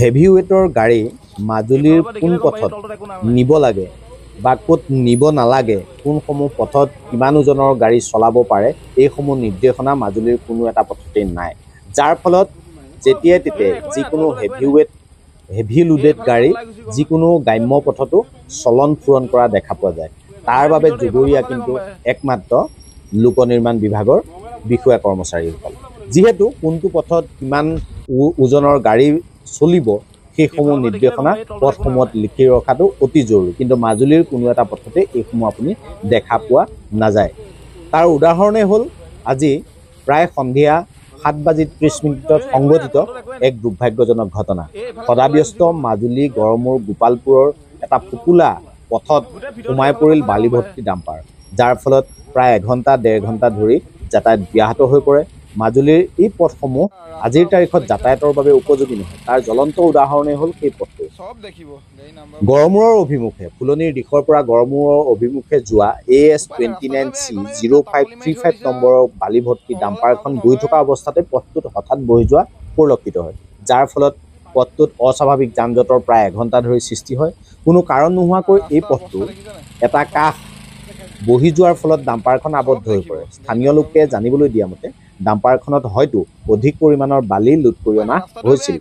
Heavy ওয়েটৰ গাড়ী মাজুলীৰ কোন পথত নিব লাগে বা ক'ত নিব নালাগে, কোনসমূহ পথত কিমান ওজনৰ গাড়ী চলাব পাৰে, এইসমূহ নিৰ্দেশনা মাজুলীৰ কোনো এটা পথতেই নাই। যাৰ ফলত যেতিয়াই তেতিয়াই যিকোনো হেভি লোডেড গাড়ী যিকোনো গ্ৰাম্য পথতো চলন ফুৰণ কৰা দেখা পোৱা যায়। তাৰ বাবে জগৰীয়া কিন্তু একমাত্ৰ লোক নিৰ্মাণ বিভাগৰ বিষয়া কৰ্মচাৰীসকল। যিহেতু কোনটো পথত কিমান ওজনৰ গাড়ী চলিব সেইসমূহ নিৰ্দেশনা পথসমূহত লিখি ৰখাটো অতি জৰুৰী, কিন্তু মাজুলীৰ কোনো এটা পথতে এইসমূহ আপুনি দেখা পোৱা নাযায়। তাৰ উদাহৰণে হ'ল আজি প্ৰায় সন্ধিয়া 7:30 সংঘটিত এক দুৰ্ভাগ্যজনক ঘটনা। সদাব্যস্ত মাজুলী গড়মূৰ গোপালপুৰৰ এটা ফুকুলা পথত সোমাই পৰিল বালি ভৰ্তি ডাম্পাৰ, যাৰ ফলত প্ৰায় 1-1.5 ঘণ্টা ধৰি যাতায়াত ব্যাহত হৈ পৰে। মাজুলীৰ এই পথসমূহ আজিৰ তাৰিখত যাতায়াতৰ বাবে উপযোগী নহয়। তাৰ জ্বলন্ত উদাহৰণেই হ'ল সেই পথটো। গড়মূৰৰ অভিমুখে ফুলনিৰ দিশৰ পৰা গড়মূৰৰ অভিমুখে যোৱা AS29C 0535 নম্বৰৰ বালি ভৰ্তি ডাম্পাৰখন গৈ থকা অৱস্থাতে পথটোত হঠাৎ বহি যোৱা পৰিলক্ষিত হয়, যাৰ ফলত পথটোত অস্বাভাৱিক যান জঁটৰ প্ৰায় 1 ঘণ্টা ধৰি সৃষ্টি হয়। কোনো কাৰণ নোহোৱাকৈ এই পথটো এটা কাষ বহি যোৱাৰ ফলত ডাম্পাৰখন আবদ্ধ হৈ পৰে। স্থানীয় লোকে জানিবলৈ দিয়া মতে ডাম্পাৰখনত হয়তো অধিক পৰিমাণৰ বালি লোড কৰি অনা হৈছিল।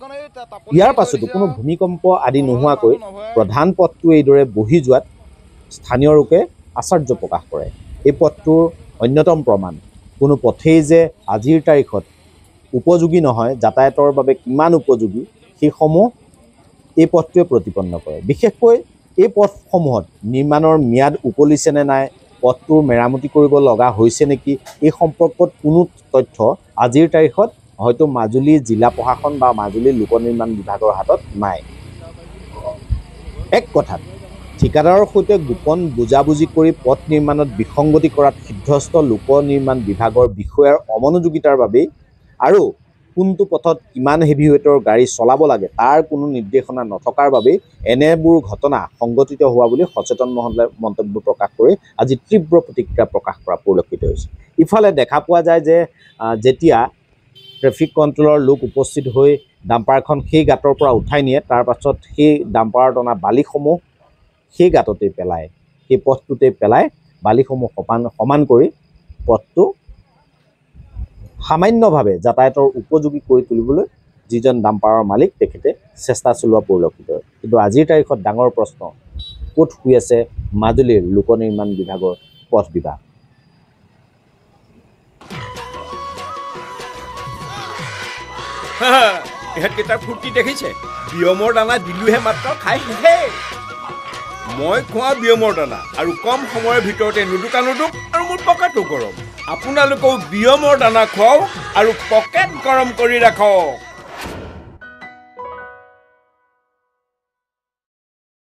ইয়াৰ পাছতো কোনো ভূমিকম্প আদি নোহোৱাকৈ প্ৰধান পথটো এইদৰে বহি যোৱাত স্থানীয় লোকে আশ্চৰ্য প্ৰকাশ কৰে। এই পথটোৰ অন্যতম প্ৰমাণ কোনো পথেই যে আজিৰ তাৰিখত উপযোগী নহয়, যাতায়াতৰ বাবে কিমান উপযোগী সেইসমূহ এই পথটোৱে প্ৰতিপন্ন কৰে। বিশেষকৈ এই পথসমূহত নিৰ্মাণৰ ম্যাদ উকলিছে নে নাই, পথটোৰ মেৰামতি কৰিব লগা হৈছে নেকি, এই সম্পৰ্কত কোনো তথ্য আজিৰ তাৰিখত হয়তো মাজুলী জিলা প্ৰশাসন বা মাজুলী লোক নিৰ্মাণ বিভাগৰ হাতত নাই। এক কথাত ঠিকাদাৰৰ সৈতে গোপন বুজাবুজি কৰি পথ নিৰ্মাণত বিসংগতি কৰাত সিদ্ধস্ত লোক নিৰ্মাণ বিভাগৰ বিষয়াৰ অমনোযোগিতাৰ বাবেই আৰু কোনটো পথত কিমান হেভি ৱেটৰ গাড়ী চলাব লাগে তাৰ কোনো নিৰ্দেশনা নথকাৰ বাবেই এনেবোৰ ঘটনা সংঘটিত হোৱা বুলি সচেতন মহলে মন্তব্য প্ৰকাশ কৰি আজি তীব্ৰ প্ৰতিক্ৰিয়া প্ৰকাশ কৰা পৰিলক্ষিত হৈছে। ইফালে দেখা পোৱা যায় যে যেতিয়া ট্ৰেফিক কণ্ট্ৰলৰ লোক উপস্থিত হৈ ডাম্পাৰখন সেই গাঁতৰ পৰা উঠাই নিয়ে, তাৰ পাছত সেই ডাম্পাৰত অনা বালিসমূহ সেই গাঁততেই পেলায়, সেই পথটোতেই পেলাই বালিসমূহ সমান কৰি পথটো সামান্যভাৱে যাতায়াতৰ উপযোগী কৰি তুলিবলৈ যিজন ডাম্পাৰৰ মালিক তেখেতে চেষ্টা চলোৱা পৰিলক্ষিত হয়। কিন্তু আজিৰ তাৰিখত ডাঙৰ প্ৰশ্ন, ক'ত শুই আছে মাজুলীৰ লোক নিৰ্মাণ বিভাগৰ পথ বিভাগ? ইহঁতকেইটাৰ ফূৰ্তি দেখিছে? বিয়মৰ দানা দিলোহে মাত্ৰ খাই শেষে। মই খোৱা বিয়মৰ দানা আৰু কম সময়ৰ ভিতৰতে নুদুক আৰু মোৰ পকেটো গৰম। আপোনালোকেও বিয়মৰ দানা খুৱাওক আৰু পকেট গৰম কৰি ৰাখক।